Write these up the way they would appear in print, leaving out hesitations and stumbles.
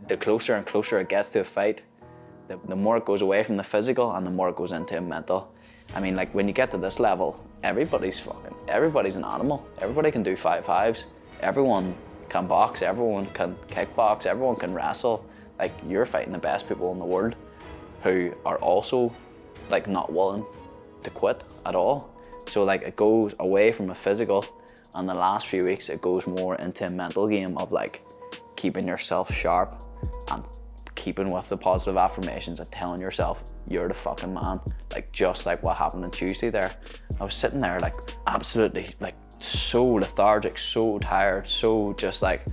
the closer and closer it gets to a fight, the more it goes away from the physical and the more it goes into mental. I mean, like when you get to this level, everybody's an animal. Everybody can do 5-5s. Everyone can box, everyone can kickbox, everyone can wrestle. Like you're fighting the best people in the world who are also like not willing to quit at all. So like it goes away from a physical, and the last few weeks it goes more into a mental game of like keeping yourself sharp and keeping with the positive affirmations and telling yourself you're the fucking man. Like just like what happened on Tuesday there. I was sitting there like absolutely like so lethargic, so tired, so just like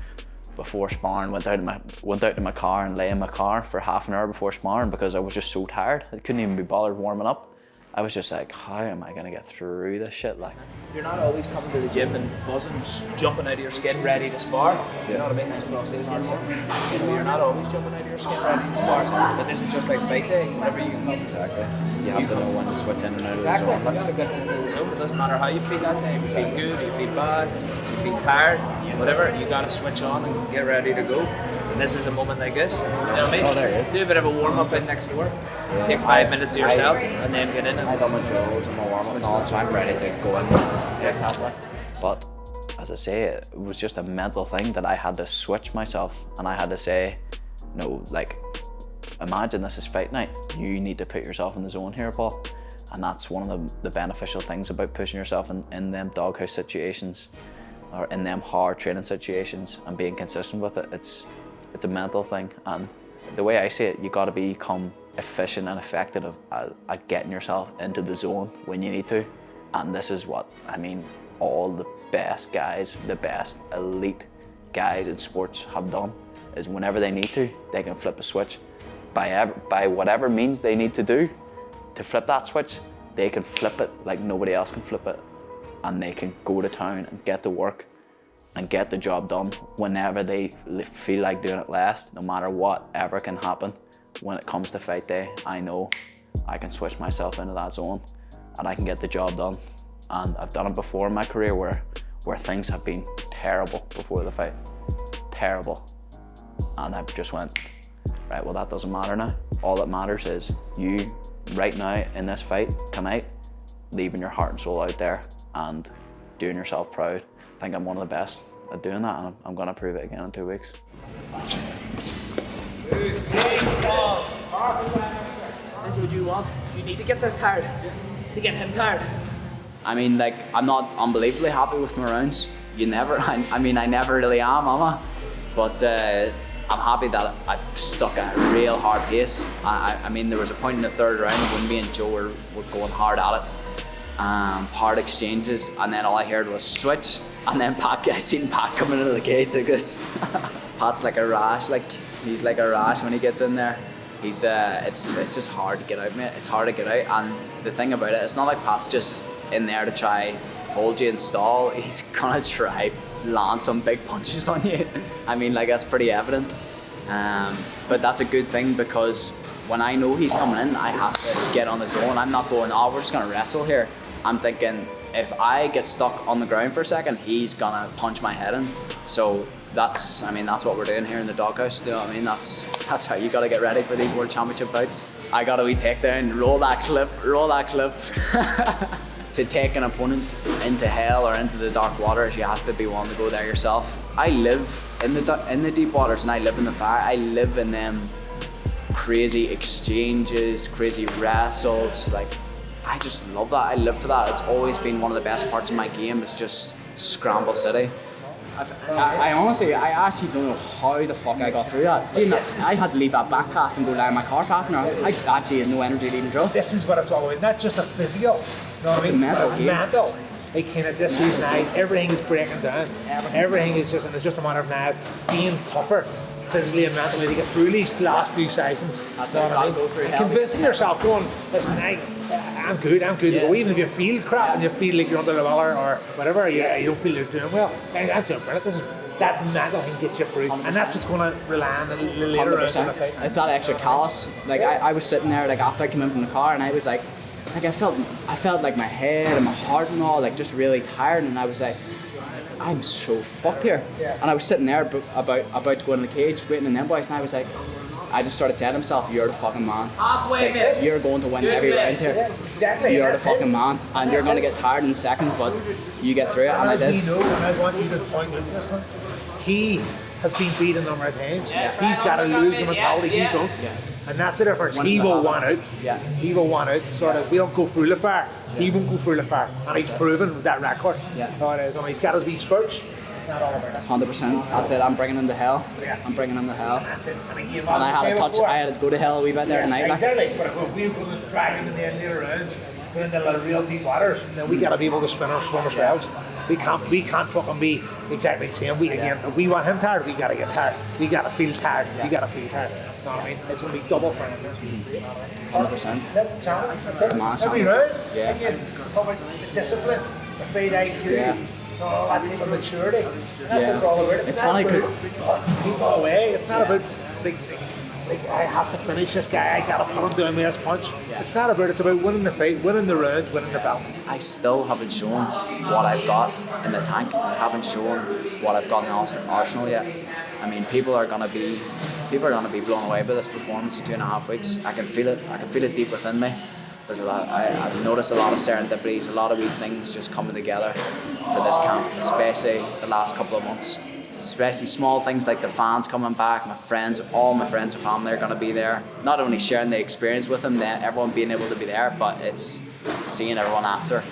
before sparring, went out to my car and lay in my car for half an hour before sparring because I was just so tired. I couldn't even be bothered warming up. I was just like, how am I gonna get through this shit? Like, you're not always coming to the gym and buzzing, jumping out of your skin, ready to spar. You know what I mean? That's what I'll say is hard work. You know, you're not always jumping out of your skin, ready to spar. But this is just like fight day. Whenever you come, exactly. You have to know when to switch in and out of the zone. zone. You gotta get into the zone. It doesn't matter how you feel that day. If you feel good, you feel bad, you feel tired, whatever. You gotta switch on and get ready to go. And this is a moment like this. You know what I mean? Oh, there it is. Do a bit of a warm up in next door. Yeah. Take 5 minutes to yourself and then get in. I done my drills and my warm up and all, so I'm ready to go in there. But as I say, it was just a mental thing that I had to switch myself, and I had to say, no, like, imagine this is fight night. You need to put yourself in the zone here, Paul. And that's one of the beneficial things about pushing yourself in them doghouse situations or in them hard training situations and being consistent with it. It's a mental thing, and the way I see it, you got to become efficient and effective at getting yourself into the zone when you need to. And this is what, I mean, all the best guys, the best elite guys in sports have done, is whenever they need to, they can flip a switch. By whatever means they need to do to flip that switch, they can flip it like nobody else can flip it. And they can go to town and get to work and get the job done whenever they feel like doing it last, no matter whatever can happen. When it comes to fight day, I know I can switch myself into that zone and I can get the job done. And I've done it before in my career where things have been terrible before the fight. Terrible. And I just went, right, well that doesn't matter now. All that matters is you, right now in this fight, tonight, leaving your heart and soul out there and doing yourself proud. I think I'm one of the best at doing that, and I'm gonna prove it again in 2 weeks. This is what you want. You need to get this tired. To get him tired. I mean, like, I'm not unbelievably happy with my rounds. I never really am I? But I'm happy that I've stuck at a real hard pace. I mean, there was a point in the third round when me and Joe were going hard at it. Hard exchanges, and then all I heard was switch, and then I seen Pat coming into the cage like this. Pat's like a rash, like he's like a rash when he gets in there. He's it's just hard to get out, mate. It's hard to get out, and the thing about it, it's not like Pat's just in there to try hold you and stall. He's gonna try land some big punches on you. I mean, like, that's pretty evident. But that's a good thing, because when I know he's coming in, I have to get on the zone. I'm not going, oh, we're just gonna wrestle here. I'm thinking, if I get stuck on the ground for a second, he's gonna punch my head in. So that's what we're doing here in the doghouse. You know what I mean? That's how you gotta get ready for these World Championship bouts. I got a wee takedown, roll that clip. To take an opponent into hell or into the dark waters, you have to be willing to go there yourself. I live in the deep waters, and I live in the fire. I live in them crazy exchanges, crazy wrestles. Like, I just love that. I live for that. It's always been one of the best parts of my game. It's just Scramble City. I honestly, I actually don't know how the fuck I got through that. Seeing that, I had to leave that back pass and go down my car for half an hour. I actually had no energy to even draw. This is what it's all about, not just a physical, you know what I mean? It's a mental game. Mental. Like, kind of this season, everything is breaking down. Everything is just, and it's just a matter of now being tougher, physically and mentally, to get through these last few sessions. That's you know what I mean? Convincing yourself, going, listen, I'm good to go. Even if you feel crap and you feel like you're under the weather or whatever, you don't feel you're doing well, I'm doing brilliant. That mental thing gets you through, and that's what's going to land later on in the fight. It's that extra callous. Like, I was sitting there, like, after I came in from the car, and I was like I felt like my head and my heart and all, like, just really tired, and I was like, I'm so fucked here. And I was sitting there about to go in the cage, waiting in them boys, and I was like, I just started telling himself, you're the fucking man. Halfway, mate. You're going to win every round here. Yeah, exactly. You're the fucking man. And you're going to get tired in a second, but you get through it, and I As did. we know, and I want you to point out this one, he has been beat a number of times. He's got a losing mentality, you don't. And that's the difference. He will want out. Yeah. He will want out. Sort of, we don't go through the fire. He won't go through the fire. And he's proven with that record. Yeah. How it is. And he's got his wee spurts. It's not all about that. 100%. That's it. I'm bringing him to hell. Yeah. I'm bringing him to hell. That's it. And he gave And I had to go to hell a wee bit there tonight. Like. Exactly. But if we go to drag him in the end of the rounds, go into the real deep waters, then we gotta be able to swim ourselves. We can't fucking be exactly the same. If we want him tired, we gotta get tired. We gotta feel tired. We gotta feel tired. You know what I mean? It's gonna be double for him. 100%. That's it, Charlie. That's it. Come on, Every Charlie. round. Yeah. Again, talk about the discipline, the fight IQ, Yeah. all that type of maturity. That's what it's all about. It's not funny about 'cause- putting people away. It's not about like I have to finish this guy. I gotta put him down with his punch. It's not about. It's about winning the fight, winning the rounds, winning the belt. I still haven't shown what I've got in the tank. I haven't shown what I've got in the arsenal yet. I mean, people are gonna be blown away by this performance in 2.5 weeks. I can feel it. I can feel it deep within me. There's a lot. I've noticed a lot of serendipities, a lot of wee things just coming together for this camp, especially the last couple of months. Especially small things like the fans coming back, all my friends and family are going to be there. Not only sharing the experience with them, everyone being able to be there, but it's seeing everyone after.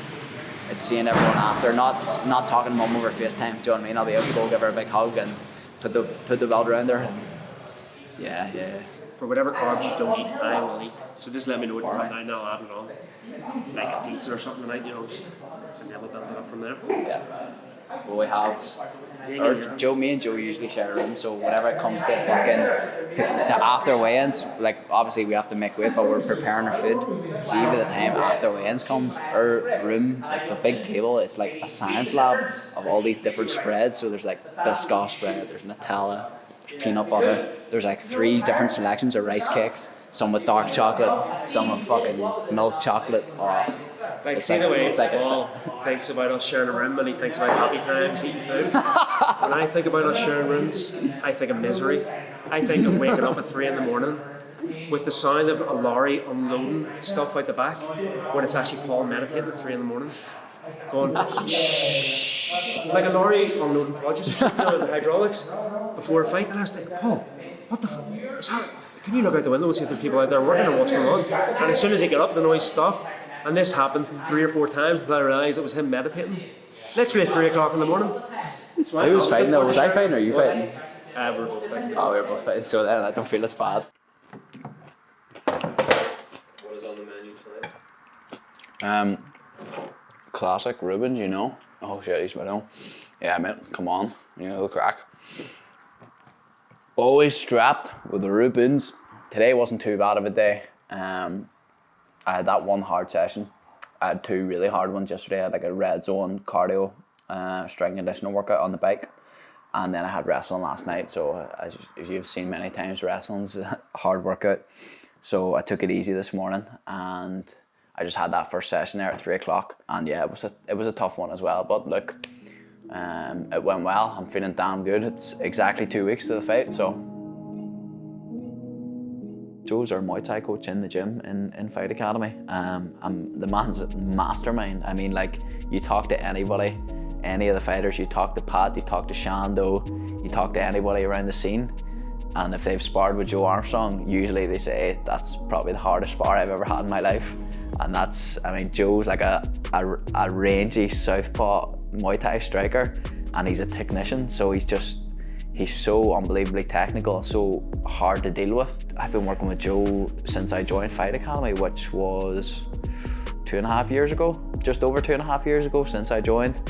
It's seeing everyone after, not talking mum over FaceTime. Do you know what I mean? I'll be able to go give her a big hug and put the belt around her. And yeah. For whatever carbs you don't eat, I will eat. So just let me know what you put down and I'll add it on. Like a pizza or something tonight, and then we'll build it up from there. Yeah. Well, we have. Me and Joe usually share a room, so whenever it comes to the after weigh-ins, like obviously we have to make weight, but we're preparing our food. See, by the time after weigh-ins comes, our room, like the big table, it's like a science lab of all these different spreads. So there's like Biscoff spread, there's Nutella, there's peanut butter, there's like 3 different selections of rice cakes, some with dark chocolate, some with fucking milk chocolate. Like, It's see like- the way it's like a Paul thinks about us sharing a room and he thinks about happy times eating food. When I think about us sharing rooms, I think of misery. I think of waking up at 3 in the morning with the sound of a lorry unloading stuff out the back when it's actually Paul meditating at 3 in the morning. Going, shh. Like a lorry unloading produce or something on the hydraulics before a fight. And I was thinking, Paul, what the fuck? Can you look out the window and see if there's people out there working or what's going on? And as soon as he got up, the noise stopped. And this happened 3 or 4 times until I realised it was him meditating. Literally at 3 o'clock in the morning. So Who was fighting though? Was I fighting or you fighting? We're both fighting. Oh, we were both fighting, so then I don't feel as bad. What is on the menu tonight? Classic Rubens, you know. Oh shit, he's on. Yeah, mate, come on. You know the crack. Always strapped with the Rubens. Today wasn't too bad of a day. I had that one hard session. I had 2 really hard ones yesterday. I had like a red zone cardio, strength conditioning workout on the bike. And then I had wrestling last night. So as you've seen many times, wrestling's a hard workout. So I took it easy this morning and I just had that first session there at 3 o'clock. And yeah, it was a tough one as well. But look, it went well. I'm feeling damn good. It's exactly 2 weeks to the fight, so. Joe's our Muay Thai coach in the gym in Fight Academy. The man's a mastermind. I mean, like, you talk to anybody, any of the fighters, you talk to Pat, you talk to Shando, you talk to anybody around the scene, and if they've sparred with Joe Armstrong, usually they say, that's probably the hardest spar I've ever had in my life. And that's, I mean, Joe's like a rangy southpaw Muay Thai striker, and he's a technician, so he's so unbelievably technical, so hard to deal with. I've been working with Joe since I joined Fight Academy, which was 2.5 years ago, just over 2.5 years ago since I joined.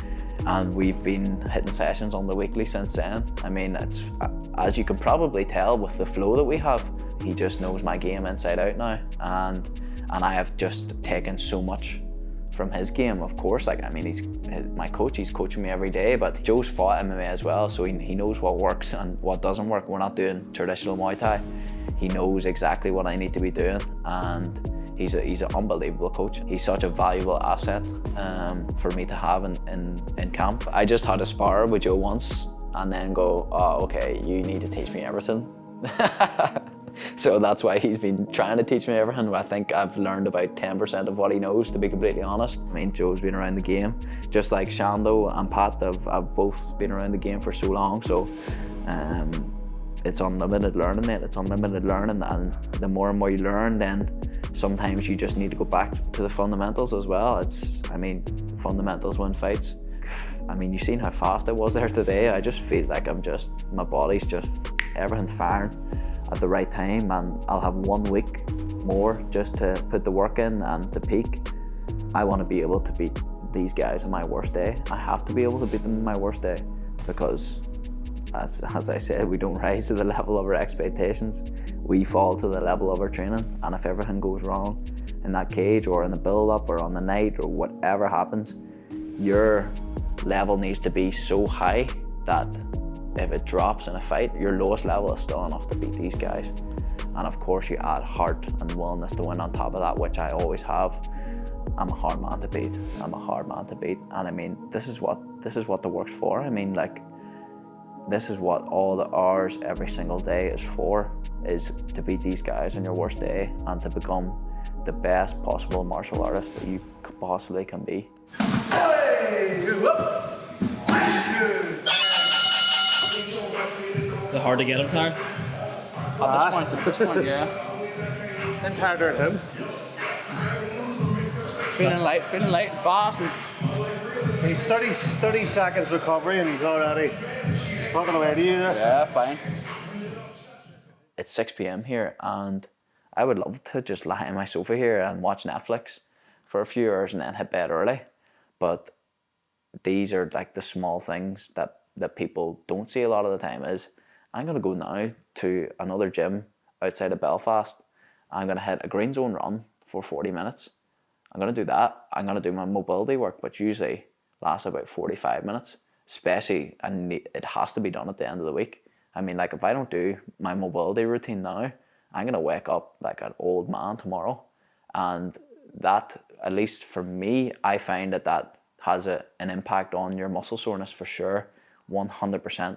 And we've been hitting sessions on the weekly since then. I mean, it's, as you can probably tell with the flow that we have, he just knows my game inside out now. And I have just taken so much from his game, of course. Like, I mean, he's my coach, he's coaching me every day, but Joe's fought MMA as well, so he knows what works and what doesn't work. We're not doing traditional Muay Thai. He knows exactly what I need to be doing, and he's an unbelievable coach. He's such a valuable asset for me to have in camp. I just had a spar with Joe once and then go, oh, okay, you need to teach me everything. So that's why he's been trying to teach me everything. I think I've learned about 10% of what he knows, to be completely honest. I mean, Joe's been around the game, just like Shando and Pat have both been around the game for so long. So it's unlimited learning, mate. It's unlimited learning, and the more and more you learn, then sometimes you just need to go back to the fundamentals as well. I mean, fundamentals win fights. I mean, you've seen how fast I was there today. I just feel like my body's just, everything's firing at the right time, and I'll have 1 week more just to put the work in and to peak. I want to be able to beat these guys on my worst day. I have to be able to beat them on my worst day, because as I said, we don't rise to the level of our expectations. We fall to the level of our training, and if everything goes wrong in that cage or in the build-up or on the night or whatever happens, your level needs to be so high that if it drops in a fight, your lowest level is still enough to beat these guys. And of course you add heart and willingness to win on top of that, which I always have. I'm a hard man to beat. And I mean, this is what the work's for. I mean, like, this is what all the hours every single day is for, is to beat these guys on your worst day and to become the best possible martial artist that you possibly can be. Is it hard to get him tired? At this point, yeah. I'm tired of him. Feeling light, fast. He's 30 seconds recovery and he's already talking away to you there. Yeah, fine. It's 6 p.m. here, and I would love to just lie on my sofa here and watch Netflix for a few hours and then hit bed early. But these are like the small things that people don't see a lot of the time. Is I'm going to go now to another gym outside of Belfast. I'm going to hit a green zone run for 40 minutes. I'm going to do that. I'm going to do my mobility work, which usually lasts about 45 minutes, especially, and it has to be done at the end of the week. I mean, like, if I don't do my mobility routine now, I'm going to wake up like an old man tomorrow. And that, at least for me, I find that has an impact on your muscle soreness for sure, 100%.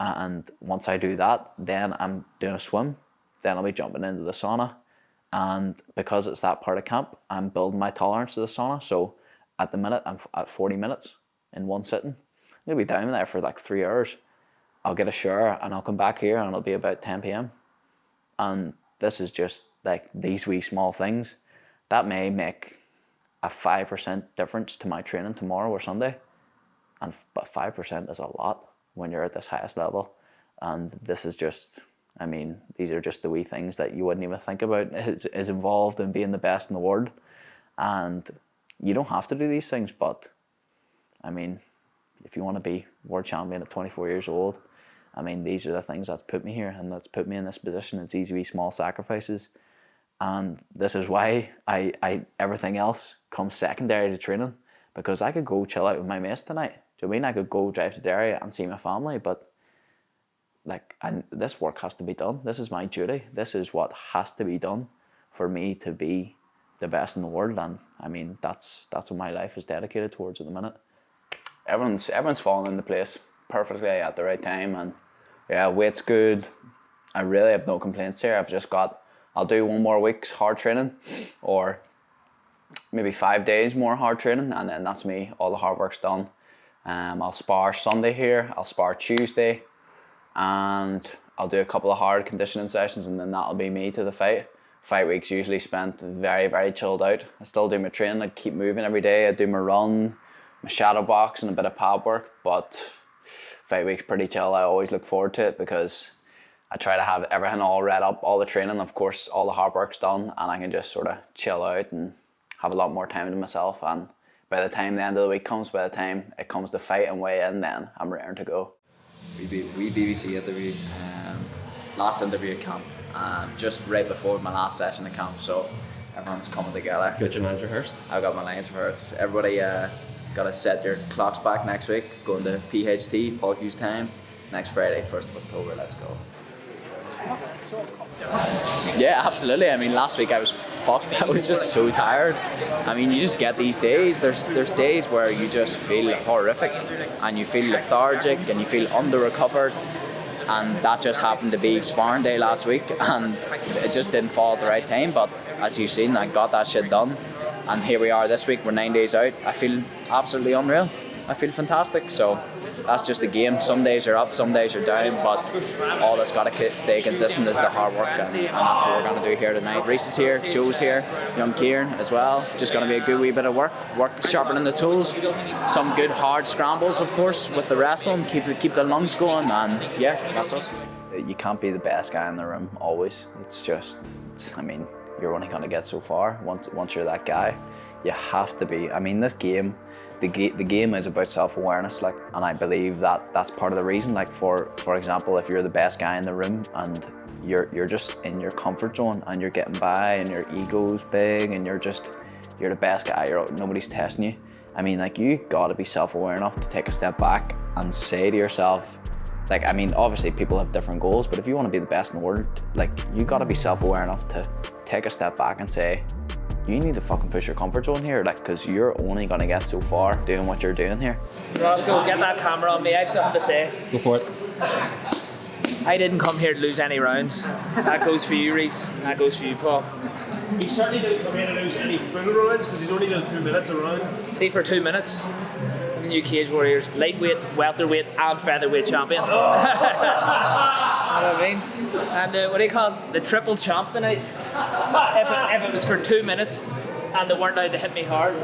And once I do that, then I'm doing a swim, then I'll be jumping into the sauna. And because it's that part of camp, I'm building my tolerance to the sauna. So at the minute, I'm at 40 minutes in one sitting. I'm going to be down there for like 3 hours. I'll get a shower and I'll come back here and it'll be about 10 p.m. And this is just like these wee small things that may make a 5% difference to my training tomorrow or Sunday. But 5% is a lot when you're at this highest level. And this is just, I mean, these are just the wee things that you wouldn't even think about is involved in being the best in the world. And you don't have to do these things, but I mean, if you want to be world champion at 24 years old, I mean, these are the things that's put me here and that's put me in this position. It's these wee small sacrifices. And this is why I everything else comes secondary to training, because I could go chill out with my mates tonight. Do you know what I mean? I could go drive to Derry and see my family, but like, this work has to be done. This is my duty. This is what has to be done for me to be the best in the world. And I mean, that's what my life is dedicated towards at the minute. Everyone's falling into place perfectly at the right time, and yeah, weight's good. I really have no complaints here. I'll do 1 more week's hard training, or maybe 5 days more hard training, and then that's me. All the hard work's done. I'll spar Sunday here. I'll spar Tuesday, and I'll do a couple of hard conditioning sessions, and then that'll be me to the fight. Fight week's usually spent very, very chilled out. I still do my training. I keep moving every day. I do my run, my shadow box, and a bit of pad work. But fight week's pretty chill. I always look forward to it because I try to have everything all read up, all the training, of course, all the hard work's done, and I can just sort of chill out and have a lot more time to myself. And by the time the end of the week comes, by the time it comes to fight and weigh in, then I'm raring to go. We BBC interviewed last interview at camp, just right before my last session at camp, so everyone's coming together. Got your lines rehearsed? I've got my lines rehearsed. Everybody got to set your clocks back next week, going to PHT, Paul Hughes time, next Friday, 1st of October, let's go. Yeah, absolutely. I mean, last week I was fucked. I was just so tired. I mean, you just get these days. There's days where you just feel horrific and you feel lethargic and you feel under-recovered. And that just happened to be sparring day last week, and it just didn't fall at the right time. But as you've seen, I got that shit done. And here we are this week, we're 9 days out. I feel absolutely unreal. I feel fantastic. So that's just the game. Some days you're up, some days you're down, but all that's got to stay consistent is the hard work, and that's what we're going to do here tonight. Reese is here, Joe's here, young Kieran as well. Just going to be a good wee bit of work sharpening the tools. Some good hard scrambles, of course, with the wrestling, keep the lungs going, and yeah, that's us. You can't be the best guy in the room always. I mean, you're only going to get so far once you're that guy. You have to be. I mean, this game, the game is about self-awareness, like, and I believe that's part of the reason. Like, for example, if you're the best guy in the room and you're just in your comfort zone and you're getting by and your ego's big and you're the best guy, nobody's testing you. I mean, like, you gotta be self-aware enough to take a step back and say to yourself, like, I mean, obviously people have different goals, but if you want to be the best in the world, like, you gotta be self-aware enough to take a step back and say, you need to fucking push your comfort zone here, like, because you're only gonna get so far doing what you're doing here. Roscoe, get that camera on me. I have something to say. Go for it. I didn't come here to lose any rounds. That goes for you, Reese. That goes for you, Paul. He certainly didn't come here to lose any full rounds because he's only done 2 minutes a round. See, for 2 minutes, the new Cage Warriors lightweight, welterweight, and featherweight champion. You know what I mean? And what do you call it? The triple champ tonight. If it was for 2 minutes and they weren't out to hit me hard.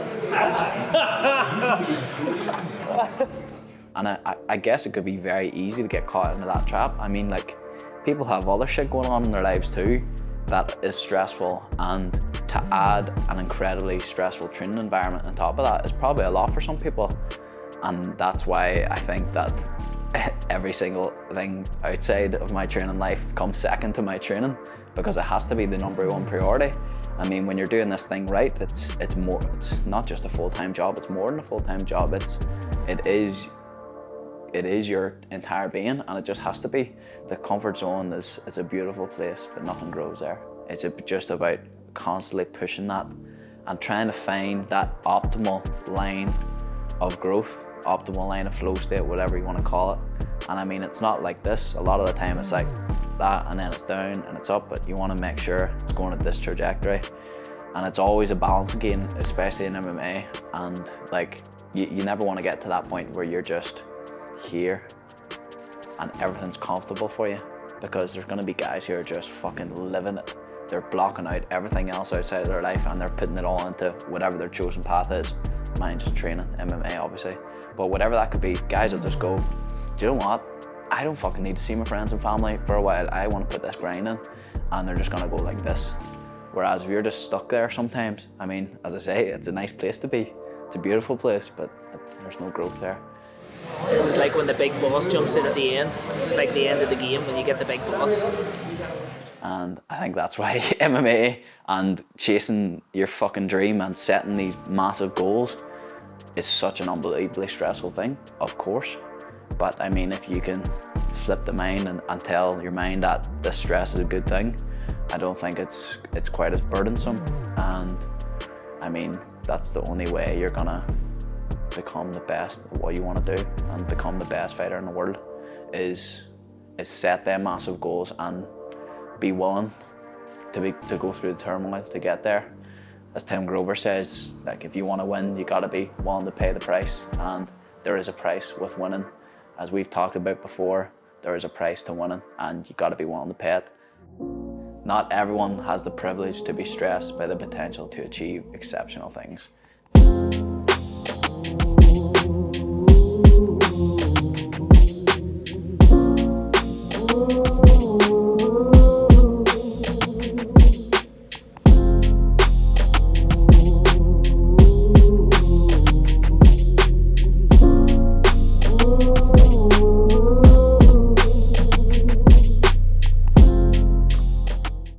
And I guess it could be very easy to get caught into that trap. I mean, like, people have other shit going on in their lives too that is stressful, and to add an incredibly stressful training environment on top of that is probably a lot for some people. And that's why I think that every single thing outside of my training life comes second to my training, because it has to be the #1 priority. I mean, when you're doing this thing right, it's not just a full-time job, it's more than a full-time job. It is your entire being, and it just has to be. The comfort zone is a beautiful place, but nothing grows there. It's just about constantly pushing that and trying to find that optimal line of growth, optimal line of flow state, whatever you want to call it. And I mean, it's not like this. A lot of the time it's like that, and then it's down and it's up, but you want to make sure it's going at this trajectory. And it's always a balance again, especially in MMA. And like, you never want to get to that point where you're just here and everything's comfortable for you, because there's going to be guys who are just fucking living it. They're blocking out everything else outside of their life and they're putting it all into whatever their chosen path is. Mine just training, MMA obviously, but whatever that could be, guys will just go, do you know what, I don't fucking need to see my friends and family for a while, I want to put this grind in, and they're just going to go like this. Whereas if you're just stuck there sometimes, I mean, as I say, it's a nice place to be, it's a beautiful place, but there's no growth there. This is like when the big boss jumps in at the end. This is like the end of the game when you get the big boss. And I think that's why MMA and chasing your fucking dream and setting these massive goals is such an unbelievably stressful thing, of course. But I mean, if you can flip the mind and tell your mind that this stress is a good thing, I don't think it's quite as burdensome. And I mean, that's the only way you're gonna become the best at what you want to do and become the best fighter in the world, is set them massive goals and be willing to go through the turmoil to get there. As Tim Grover says, like, if you want to win, you got to be willing to pay the price, and there is a price with winning. As we've talked about before, there is a price to winning, and you got to be willing to pay it. Not everyone has the privilege to be stressed by the potential to achieve exceptional things.